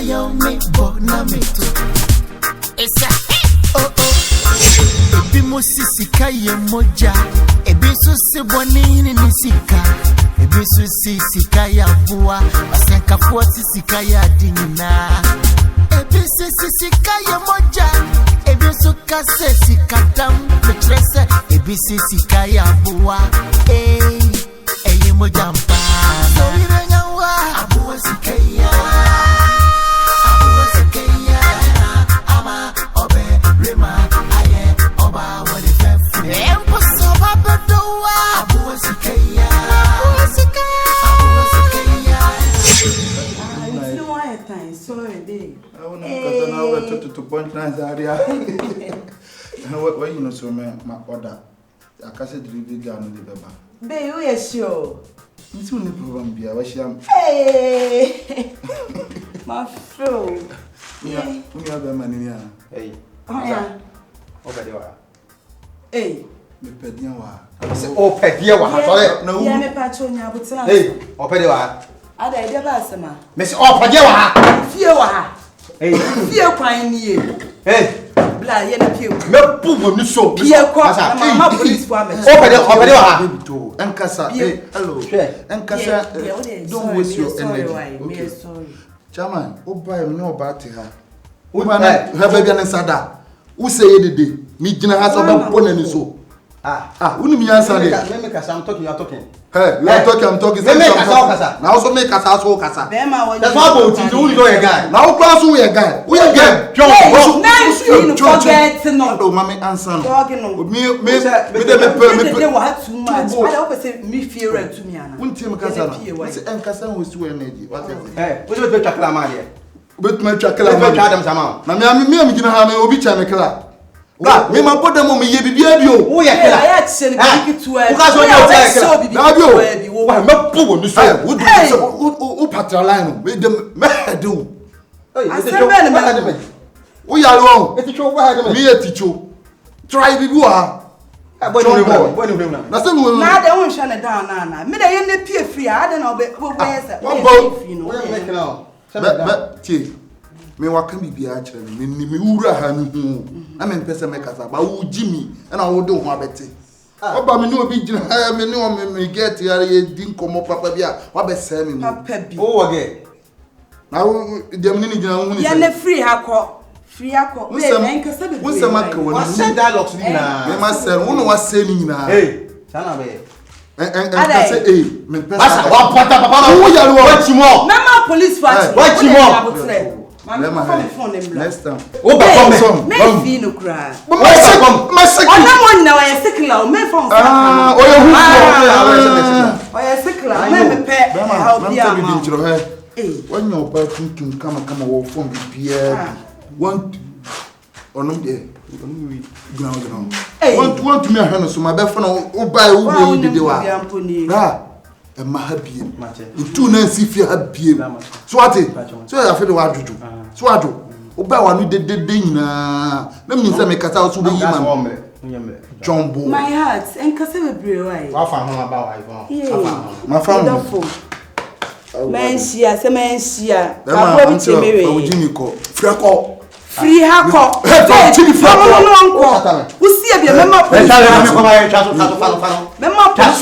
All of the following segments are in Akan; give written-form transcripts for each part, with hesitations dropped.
yo me bona me to. Esa oh oh. Ebi mo Sika ye moja. Ebi so se boni ni Sika. Ebi so Sika ya Aboa. Asenka fo Sika ya dinina. Ebi so Sika ye moja. Ebi so kase Sika dam metrese. Ebi so Sika ya Aboa. Eye moja mpa. So irenya wa Aboa Sika ya. Aboa Sika ya. Ama obe rema aye oba wale fefu. Empo soba bedowa Aboa Sika ya. Aboa Sika. Aboa Sika ya. It's no one time. Sorry, babe. I want to point nice area. What you know, so my order. I can't say delivery girl no deliver. Babe, you are sure? It's only problem be I wish I'm. Hey, my friend. Yeah, we have a man here. Hey. Oh yeah. Obediwa. Hey. Me pedia wa. Say Obediwa. Sorry. No. Yeah, me patcho nya butena. Hey, Obediwa. Ada ide ba asema. Me say Obediwa. Fie wa ha. Hey. Fie kwan ni e. Hey. Bla ye na pie. Me bubu ni so. Pie kwa na mama police wa me. Obediwa. Enkasa. Hey, hello. Enkasa. Don't waste your energy. Okay. Sorry. Chairman, oba em no oba te ha. Oba na have bia na sada. Wo say ye dede. Me gina ha so ba pona ni so. Uni mi answer dey. Me kasa, I'm talking, you are talking. Hey, you are talking, I'm talking. Me kasa. Now also make kasa so kasa. Bema wo. That's why go to you know a guy. Now class we a guy. We a guy. John, nice you forget no. Oh, mommy answer. Talking no. Me dey wa too much. I hope say me fear to me ana. Unti me kasa na. Say enkasa we so energy. What is it? Hey, what you chakla man here? Bet me chakla man. Me chadam sama. Na me gina ha me obi cha me kla. Bra, me ma boda mo me ye bibia bi o. Wo ye kla. Ya tse ni bigi to e. Wo ka so ye o tse kla. Na bi o. Wa me pugo ni so. Wo do o patraline no. Me dem me do. Hey, Asante me. Wo ya lo. Eti cho wa de me. Me ye ticho. Try bibi wa. Boy no na. Na se no. Na de won hwe ne down na. Me de ye ne pie free a de na obe say. Wo Wo me kla. Tie. Me waka bibia kire me ni wura ha ni hu. Na me pese me kasa ba wo jimi na wo de ho abete. Oba me ni obi gina ha me ni o me get ya ye din komo papa bia wa be se me mu. Papa bi. O wage. Na wo dem ni gina hu ni. Ya ne free hakọ. Free hakọ. We nkasa be. Wo se maka wo ni. Send dialogue ni na. Me ma se wo no wa se ni na. Hey, sana be. Say me pese. Masa wa pata papa na. Wo ya lo. Wa chimo. Mama police watch. Wa chimo. Next time. O ba come. Me fi no kra. Ma sick. Ona mo nyina wa ye sikla o me phone. O ye hu. O ye sikla. Me pe how bia ma. When your back thinking come wo phone bia. Want onom de. Ground. Want to me ahano so ma be phone o buy wo we de wa. Ra. E ma ha biem. Itu na si fi ha biem. So what? So ya fe de wa dudu. So ado. Oba wa no de nyina. Na mi se me kasa so be yi man. Jumbo. My heart enkasa bebre wai. Wa fa ho aba wa ibo. Ma fa ho. Mensia se mensia. Abo bi chemewe. O jimi ko. Freko. Free hako. Hey, chini freko. No. Usi e bia mema police. Mema police.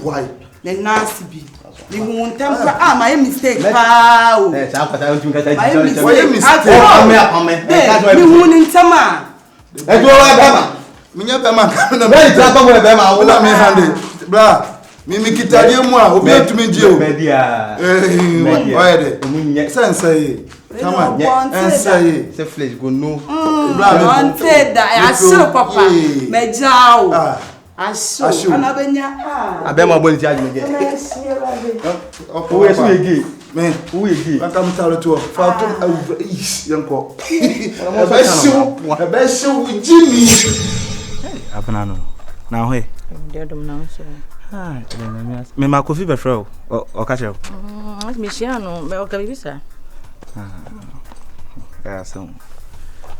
Why? Le nasi bi. Ni huntam kwa my mistake pa o. Eh, cha kwata untum kata my mistake. Ni huntam a. E do wa bema. Minya bema na. Be tra to mo bema wo na me hande. Bra, mi kitadie mu a obi atumi gye o. Media. Oye de. Omunye. Sense. Come on. Ense. Se flesh go no. Bra, on said that I saw papa. Me jao. Asho anabenya abema boni charge me get o we so egi me o egi aka mtaro to fa to yanko ebe show jimi apana no na ho e de dom na so ha me ma kofi be frɛ o ka kyerɛ me shia no me o ka bibisa ka so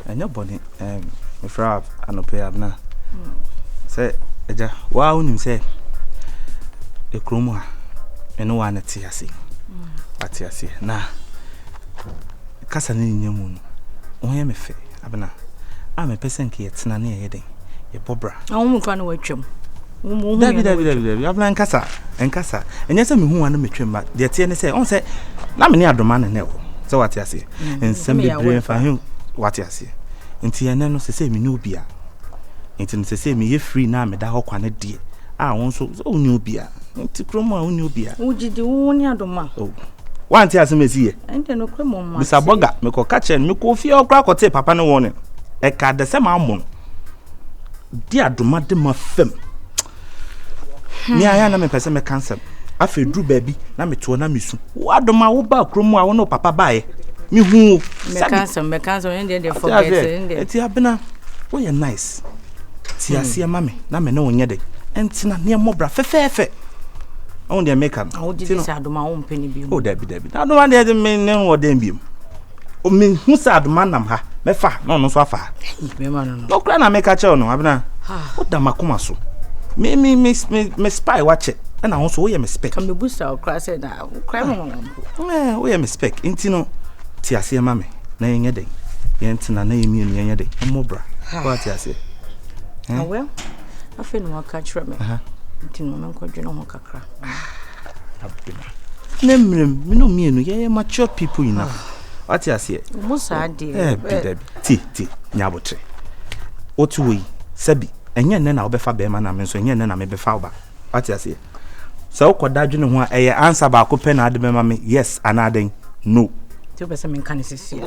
enyo boni me frɛ anope abna se eja wa unim se ekromu ha eno wa na tiase atiase na kasa ne nyamu no o he me fe abena a me person ke yetena na ye den ye bobra mu kwa na watwam David abena nkasa enye se me hu wana metwem ba de tie ne se on se na me ne adoma ne wo se wate ase ensem bebre fa hu wate ase nti ene no se me ne obia nti se me ye free na me da ho kwa ne de a won so oni obia nti kromo a oni obia ujidi wo ni adoma wanti asemesi ye ente no kromo ma bisa boga me ko ka chen me ko fie okra kote papa ne won e ka de se ma amon di adoma de ma fam ni aya na me pese me cancel afa dru baby na me to na mesu wo adoma wo ba kromo a wo no papa bae me hu me cancel ende de forget ende eti abena wo ye nice ti asie ma me na me ne wo nye de entina ne mobra fefefe on dey make am o di sa adoma wo mpeni bi o David adoma dey me ne wo dem bi o me hu sa adoma nam ha me fa no no so afa me ma no no kra na me ka che no abena o da makoma so me spy watch e na wo so wo ye me spec kam me booster o kra say da kra mo wo ye me spec intino ti asie ma me na yenye den yentina na yemi enu yenye den mobra what ti asie well afi no ka kra me intino me ko dwene ho kakra abena nemrem me no mienu ye mature people enough what ti asie musa de ti nyabotre otuwi sabi enye nne na obefa be ma na me so enye nne na me befa oba what ti asie so koda dwene ho eye answer ba ko pe na ade be ma me yes anaden no ti o be se me kan sisi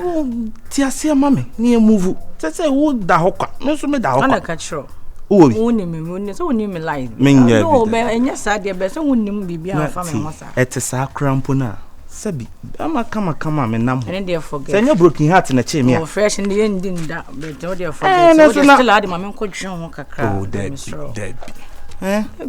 ti asie ma me ni move se wo da hokwa me so me da hokwa ana ka kro Obi. Woni me so woni me live. No, be enya sa de be so woni me bibia fa me ho sa. Ete sa krampo na. Sabi, ama kama me nam. And they forget. Say broken heart na che me. Oh, fresh in the end that but no they forget. So they still had my ko dwen ho kakra. Oh, dead.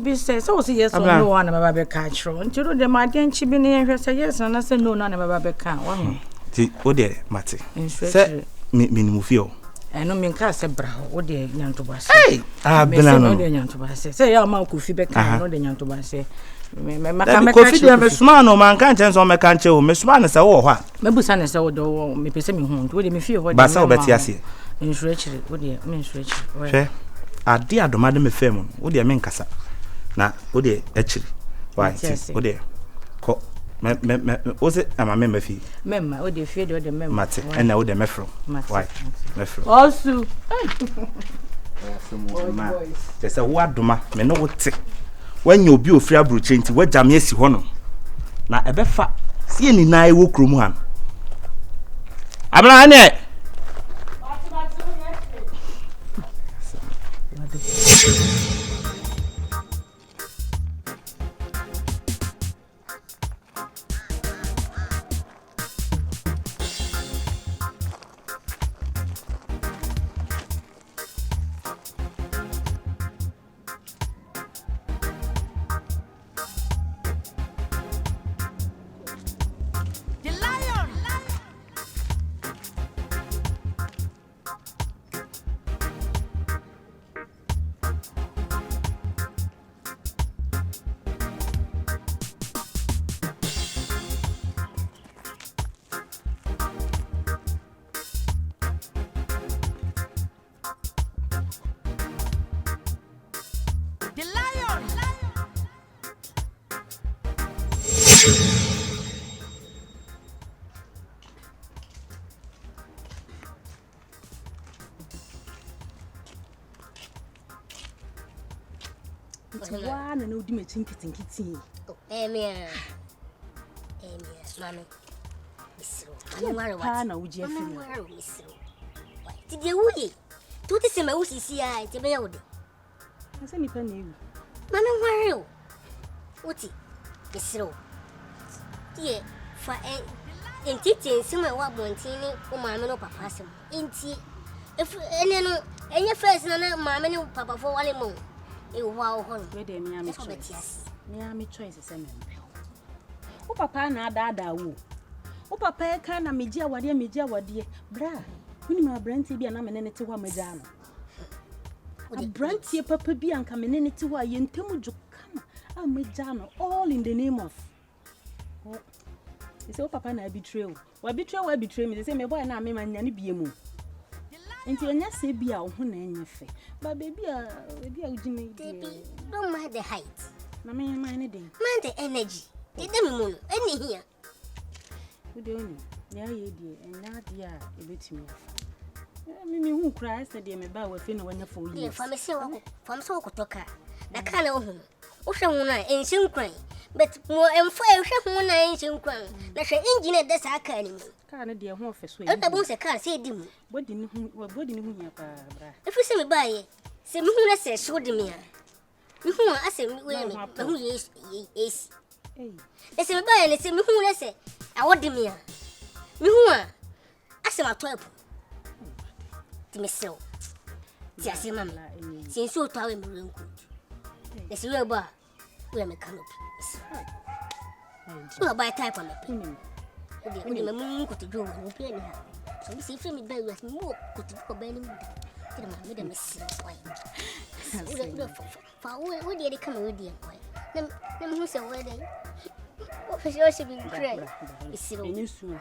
Be say so yes or no na me be ka kro. Ntiro de ma de nchi bi ne hwe say yes na say no na me be ka. Wa ho. Ti o de mate. Say me ni feel. Eno me nka se bra wo de nyanto ba se. Hey, bela no. De nyanto ba se. Say ya ma ko fi be ka no de nyanto ba se. Me ko fi de me suma no man kan chen so me kan che o me suma ne se wo ho a. Me busa ne se wo do me pese me hu. Wo de me fi ho de. Ba sa obeti ase. Insure chire wo de me insure chire. Hwe. Ade adoma de me fam wo de me nkasa. Na wo de achiri. Why? Wo de ko me oze ama me mafi memma o de fie de o de memma mate ena o de mefro why mefro also ma tesa wo adoma me no wote wanya obi ofri abroche nti wajame asi ho no na ebefa sie ni nai wo krom han abna ne Why no do me tinky. Oh, Emia. Mammy. Pana would you feel? Did you woody? To the same old CCI to be old. I send me penny. Mamma, where you? What's it? Miss Row. Dear, for a teaching some of what Montini or Mamma or Papa. In tea. If any first, Mamma or Papa for one more. Wow, where they me choices. O papa na dada wo. O papa ka na megia wade bra. Woni ma brantie bia na menene te ho megia no. A brantie papa bia anka menene te ho a yentemu ju kama a megia no all in the name of say papa na betray you. We betray me. They say me boy na me man nyane bie mu. Enti enya se bia wo ho na enya fe. But baby a ugine baby, don't mind the height. Na me mind den. Mind the energy. Dey dem mu no, any here. We dey oni. Ya ye die, enya dia e betimi afa. Me hu kra say dey me ba we fe na wanya fo yi. Dey fam se wo kotoka. Na ka na wo hu. Wo hwe hu na enhyin kwan. But mo emfo e hwe hu na enhyin kwan. Na hwe engine de sa aka ni. Ka na dey ho fe so yi. E da bon se ka se di mu. Bodi ni hu ya pa bra. E fi se me ba ye. Se me hu na se so di me a. Me hu ase me we me. Me hu yes. Se me ba ye se me hu na se awodi me a. Me hu a ase ma toepo. Ti me se o. Ti ase ma la. Se so to awe me renku. E se we ba we me canopy. You buy type on me. Odi me mu ko to do wo pe ni ha. So me se fi me ba we mo ko to ko ba ni mu. Ti ma me de me se kwai. Fa wo de come wo de kwai. Na me hu se wo de. O fe se be cry. Isiro. Enisu.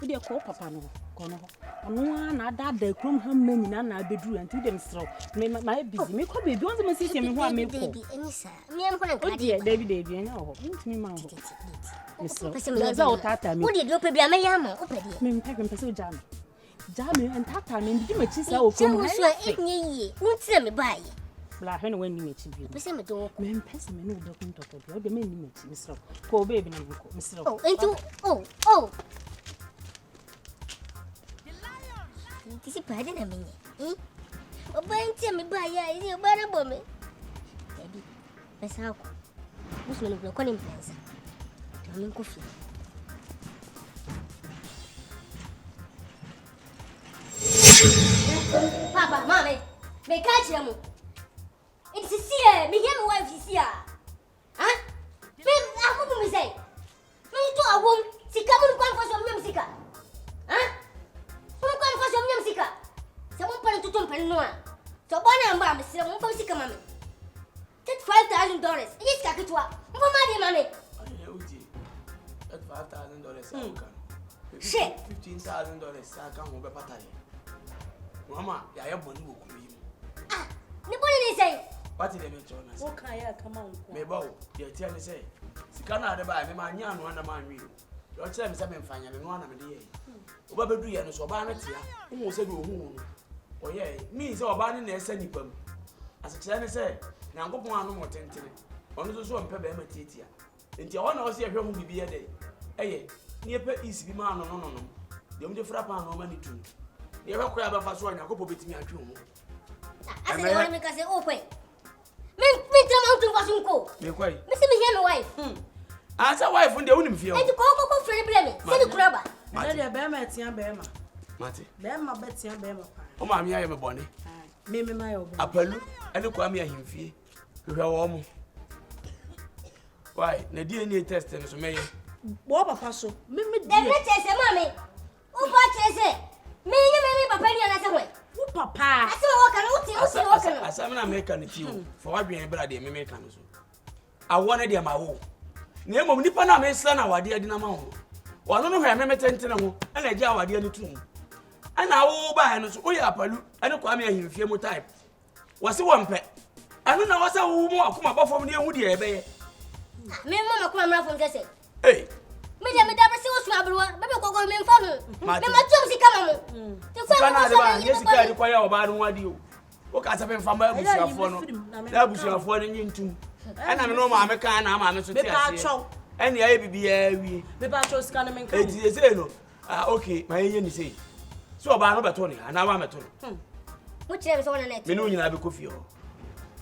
We dey call papa no. Kono. Onu na da krom ha ma nyina na abeduru anti dem sro. Me my busy. Me ko baby won se me sisi me ho a me ko. Baby, enisa. Me am ko na kwa de. David enya ho. Ntimi ma ho. Misro. Pese za o tata me. Wo de do pe bia me ya mo, o pe de. Me pese o jam. Jam en tata me ndi me chi sa o krom ha. So enye yi. Wo tire me ba yi. Bla hwe no wani me chi bi. Pese me do. Me pese me no do kunto bi. O de me ni me chi misro. Ko baby na ko misro. Oh, enti oh. Tisi pade na menye. Oba enti me ba ya, isi oba na bo me. Baby. Pesa ko. Musu no ko ni mpensa. Tami ko fi. Papa, mama, me catch them. It's a see, me hear my wife is here. Huh? Me, I me say. Me do a woman, Sika mun kwan for some Sika. Huh? Mun kwan for some Sika. Someone put to tumpen no. So bona amba me say mun for Sika mama. Take $5,000. Yes, kakitwa. Mun ma mama. That $5,000 Shit. $15,000 I can't go back. Mama, I have money. Ah, nobody say. What did they make you O kan ya come on. Me bow, you tell me say. Sika na de ba me ma nya no na ma nwi. You tell me say me mfanya me no na me de. Oba bedu ye no so oba na tia. Wo say do hu no. Oye, me say oba ne na esa nipa mu. Ase tell me say, Nyankopon anu mo tentene. Ono so mpe be ma tietia. Enti ho na o say hwe hu bibi ye de. Eye, ni epe isi bi ma no. De mo de fra pa no ma ni tu. Ye hwe kwa ba fa so Nyankopon betimi atwe hu. Ase de wona me ka say o kwe. Me tell out to Wasunko. Me kwai. Me see me hear my wife. Asa wife nde woni mfie o. Enti ko frere bele me. Se ni kuraba. Na de be ma etia be ma. Mate. Be ma betia be ma pa. O ma me aye me bone. Me ma yo bo. Apalu ene kwa me ahimfie. Hwe wo mo. Why? Na DNA test no so meye. Bo papa so. Me De me tese mama. O ba tese. Me papa ni ana se ho. Wo papa. Ase wo kan wo kan. Asa me na America ni ti o. For wa dwen bra de me America no so. Awone de ma wo. Na emom nipa na me sla na wade ade na ma ho. Wano no hwe me tentene ho. Ana gya wade ade tu. Ana wo ba no so o ya Apalu. Ane kwa me ahimfie mo type. Wase wo mpe. Anu na wasa wo mo akoma bafom ne ehu de ebe ye. Me mama kuma mra fom kese. Hey. Me da se wo su abruwa. Be be kogo me mfa no. Me ma tum sika mamu. Te kwa na de ba, sika de kwa ya oba no wade o. O ka sa be mfa ma abusuafo no. Na abusuafo no nyintum. Ana me no ma me kan na ma me so ti ase. Ene ya bibi ya wi. Be ba cho sika na me kan. Eti say no. Ah okay, ma yen ni say. So oba no beto ni, ana wa meto no. Mo tire me so na net. Me no nyina be kofi ho.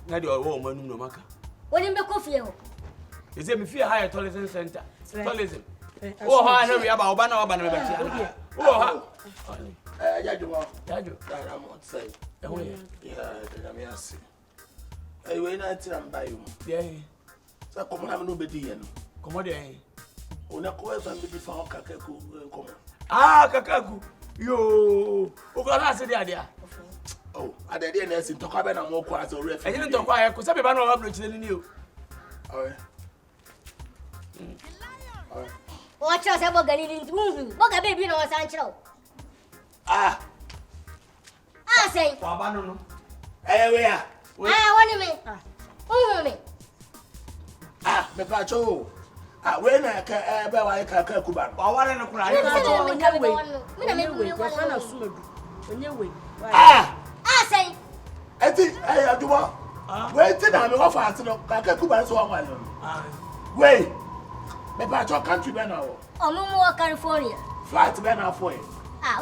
Na de o ma num no maka. Woni be kofi ho. Ese me fie high tourism center. Tourism. Oh ha no we aba oba na oba na me be tia. Oh ha. Agyakoo. Agyakoo. I'm not saying. Oh Yeah, me ask. Hey, we na tira mbayo. Yeah. Sa komo na me no bedi no. Komo de. Ona ko e fa me di fa Agyakoo komo. Ah, Agyakoo. Yo. O ko na se de ade a. Oh, ade de na esi ntokwa be na mo ko ase ore fa. Eje ntokwa ya ko se be ba na o abro chile ni o. Oh. Watch us about Ghanaian Twi. Boga baby no Sancho. Ah. Ah say. Baba no. Where? What me? Me. Me pacho. When I can be like a Kuban. I want to cry. Say. I think I do what? Wait till I'm off to Kuban so one. Wait. Me pacho country now. Oh, no more California. Flight banner for you.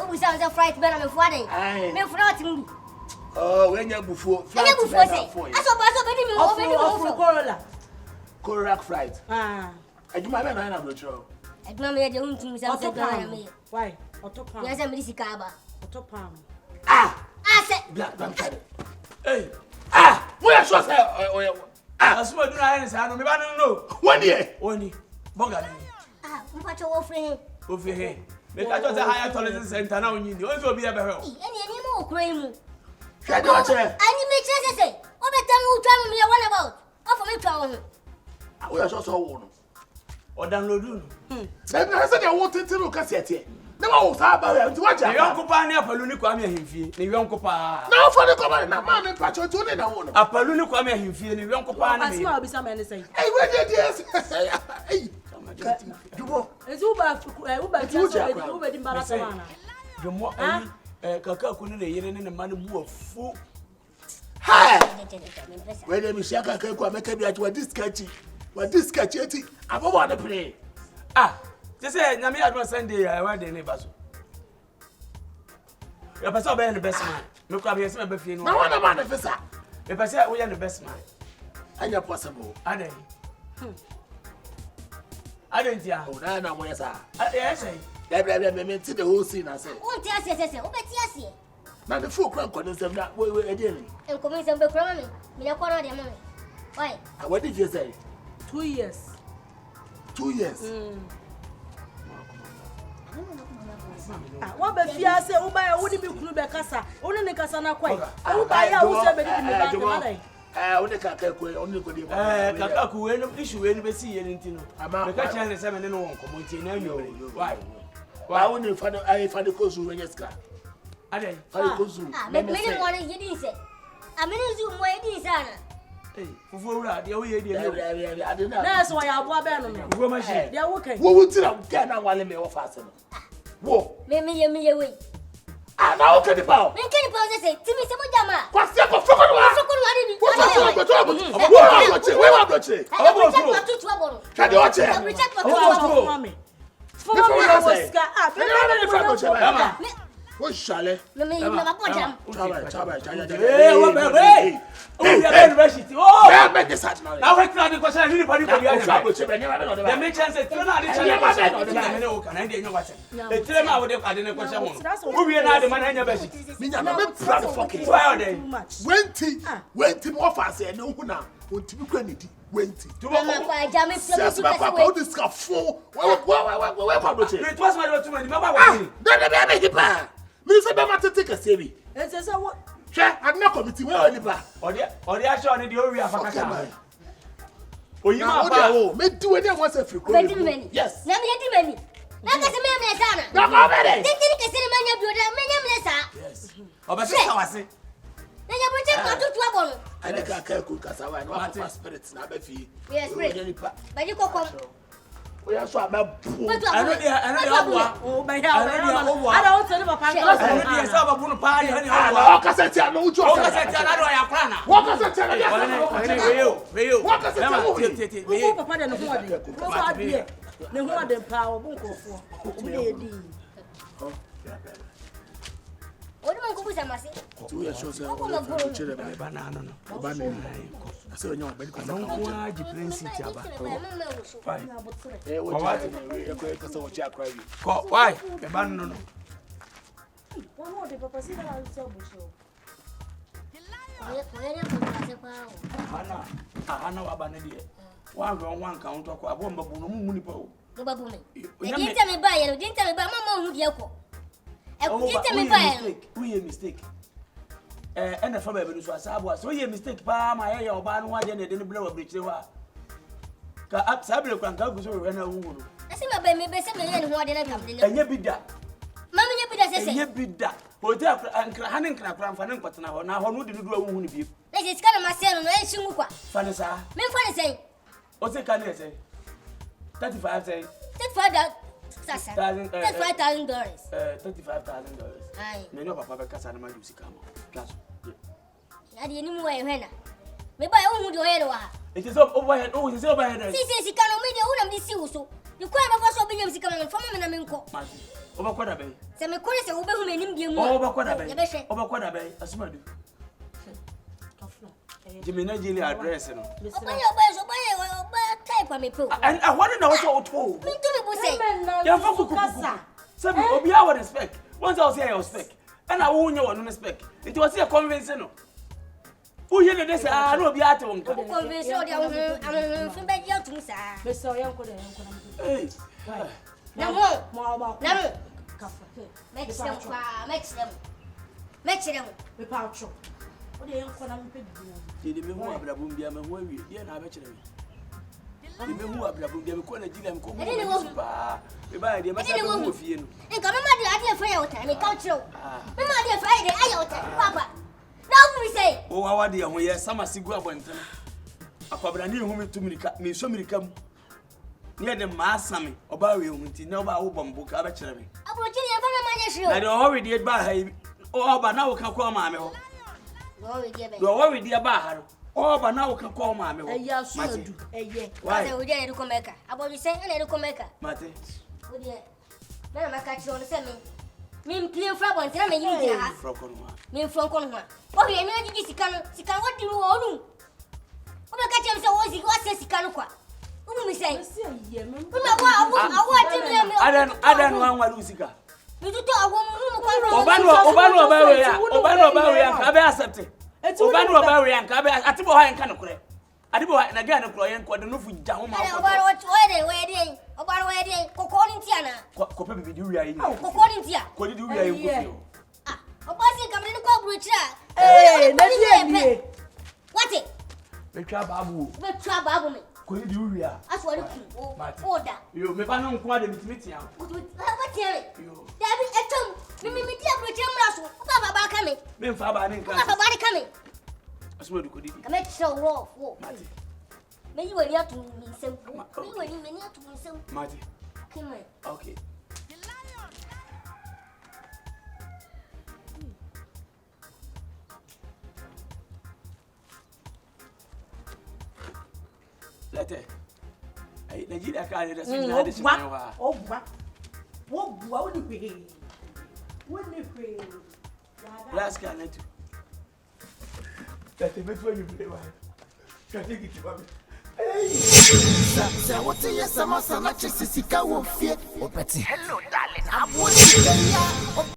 We sound a fright banner for me. Me for oh, when you're before flight for you. I saw Corolla. Corolla flight. I do my man, I'm not sure. I don't know the only thing is me. Why? Otopam. Yes, I'm Sika. Otopam. I said, Black Banku. Hey. Where should I say? I swear to God, I don't know. 1 year. Only. Boga. What you offering? Over here. Make I just a higher tolerance center now. You also be a better. Any more cream. Shut your chair. I need me to say, what the time will tell me one about? Offer me trouble. We are so one. Or download. Then I said I wanted to look at it. No, I'm to watch a young company of Paluni Kwame Himfi, the young copa. No, for the command, a man in Pacho to the one. A Paluni Kwame Himfi, the young copa. I'll be some and say, hey, where did yes? Hey, Uber in Barcelona. The more Kaka couldn't hear any money move full. Hi! Where did Mishaka make a bit what this catchy? What this catchy? I don't want to play. Just say, Nami had Sunday, I went in Nebaso. Your person being the best man. Look up here, some of you. No one about the visa. If I say we are the best man, and you're possible, are they? I didn't hear. Oh, I know where, sir. I say, they see the whole scene. I say, what yes, now the full crowd couldn't say that way again. And come in some background. Me a corner of the money. Why? What did you say? 2 years. 2 years. What be fear say Uba wouldn't be Clube Casa, only the Casana quite. Uba, who said Bediide. Only Kakaku, only good. Kakaku, issue any see anything. I'm not catching the 7 in one community. Why? Why wouldn't you find the Kozu when you scar? I didn't find the Kozu. Many more you didn't say. I mean, you why this Anna. Hey, for that, the way I didn't know. That's why I was bad. They are working. What would you get now while me off fasten? Whoa, me away. I now can the power. Make any pause say, Timmy Samujama. What's the fuck? What shall I? Let me never put him. Oh, I bet this now. Now, I can't because I really put the make chance that you're not the tell out with I didn't question. We are not the man in your best. I'm proud of fucking 20 more fast and no one now. What to be granted? 20 to my jammy. This car full. It was my daughter. Remember, Mr. Bama take a savvy. And says, what? I'm not committing well, or the action in the area of Akan. Oh, you know, may do any once a few. Yes, let me get many. Let us make a man. Yes. Oh, but I say, then you protect to trouble. I think I can't cook as I want my spirits now. Yes, but you come. We are so about. I know they are. Oh, my God. I don't tell you about Banku. I saw a boon party. I cassette. I know you. I said, I know I am crying. What was it? What was it? We have a no more. No more than power. What do you want to say? 2 years shows a banana. I said, no, but I don't want to play city. Why? The banana. I know about it. One count of a bomb of Munipo. Didn't tell me by you, didn't tell me by Mamma Agyakoo. We a mistake. And the family was a mistake. By my hair or ban one, and didn't blow a bridge. Up Sablo can go to run a woman. say my baby be say me yen ho de na kam de. Enye bida. Mama nye bida say say. Enye bida. Hotel ankra hanen kra kra fa ne nkotena ho na ho no de nudu awu hu ne bi. Na say sika na ma say no e shingu kwa. Fa ne sa. Me fa ne say. O say kan ne say. 35 say. $35,000. $35,000. Aye. Me no papa be kasa na ma du sika mo. Class. Na de ni mu wa ehwe na. Me ba e hu de oye no wa. It is up overhead. Oh, it is overhead. Si sika no me de hu na me si wo so. You kwa ba so be nyam sika no fo me na me nko. Mati. Oba kwada be. Se me kore se wo be hu me nim bia mu. Oba kwada be. Ye be hwe. Oba kwada be. Asumadu. Jimmy Nigeria address no. Oba type am pe. And I want na what to. Me to me bo say. Ya fa kuku. Sabi obi a wa respect. Once I say I respect. And I won't know no respect. It was a convention no. Who hear the say ah no obi ate won ka. Convention de am fi be ya tum sa. Me so yan ko de. Hey. Na mo. Na mo. Kafa. Make them. Me pa cho. O de yan ko na me pe Di me hu abrabum bia me hu awie. Dia na abekere me. Di me hu abrabum bia me ko na Nigeria me ko. Me ba dia ma sa ko fie no. Nka mama de ade fa ya wota me ka chiro. Mama de fa ya de aya wota papa. Na wo mi say. O wa de ho ye sama sigu abonten. Akwabra ni hu me tumirika me so mirika mu. Ni de ma asame oba we hu nti na oba wo bombo ka abekere me. Abrochi ne fa na ma nya shiro. Na de ho we de ba ha oba na wo ka ko ma me ho. Do we dey ba ha no. Oba na wo ka ko ma me ho. Eya sumadu. Eye. Why we dey do komeka. Abobi say na do komeka. Mate. We dey. Na ma ka chiro no say me. Me play fra bon tira me yimi dira ha. Me from kon ho. O ye na jiji sika wo di wo onu. O be ka chem say wo se sika no kwa. Umu mi say. Ye me. Umu awo di me. Adan wan walu sika. Me to awo mu kwa. Obanu oba we ya ka be accept. Obanu oba we ya ka be atibo ha enka no kure. Adibo na ga no kure yen ko de no fu ja ho ma ko. Obanu we dey kokoni ntia na. Ko pe bibi di wi ayi. Kokoni ntia. Ko di wi ayi ko fi. Ah, obasi kamre ni ko bruchira. Na die. What it? Be twa babu. Be twa babu me. Ko di wi a. Aswari ku. Oda. Yo me ba no nko ade mitimiti ya. What here? Dabi etom. Me dia bruchira mra so. Baba ka me. Me mfa ba ne nka. Baba ba ka me. Asumadu ko di. Ka me show rough. Mate. Me you wani atu mi nsem. Me wani me ni atu mi nsem. Mate. Kime. Okay. Lete. Ai Nigeria ka ne da sun da shi ne wa. Wo ni pe. Woni pe. Last can let you. That the best way you play. Can take it to me. Sa what you sama sana chesi sika wo fie. Opeti. Hello darling. Aboa